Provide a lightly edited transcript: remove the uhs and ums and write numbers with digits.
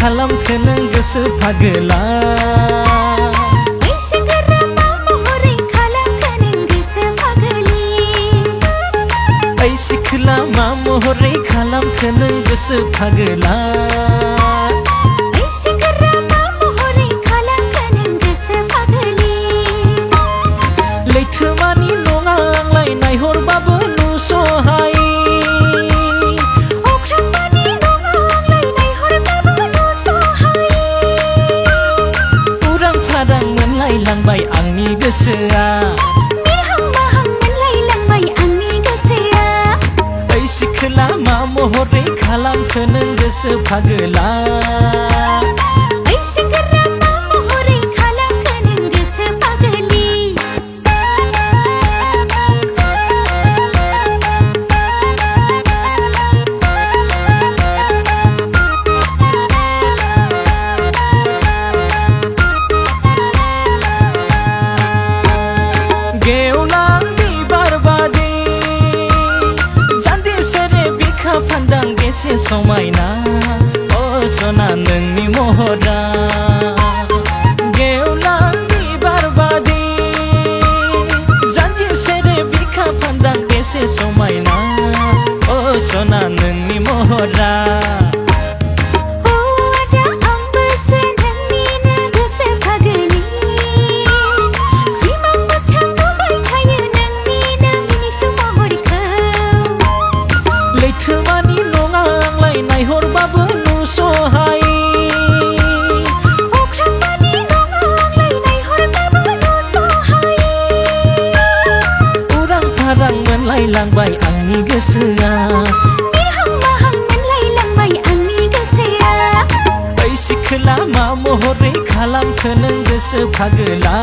खालामखो नों गोसो फागोला सिखोला मा महरै खालामखो नों गोसो फागोला लैथोमानि नङा आंलाय नायहरबाबो नुस'हाय उरां फारां मोनलायलांबाय आंनि गोसोआ सिखोला मा महरै खालामखो नों गोसो फागोला फान्दां बेसे समायना अ सना नोंनि महरा गेवलां बिबार बादि जानजि सेरे बिखा फान्दां बेसे समायना अ सना नोंनि महरा नायहरबाबो नुस'हाय उरां फारां मोनलायलांबाय आंनि गोसोआ ओइ सिखोला मा महरै खालामखो नों गोसो फागोला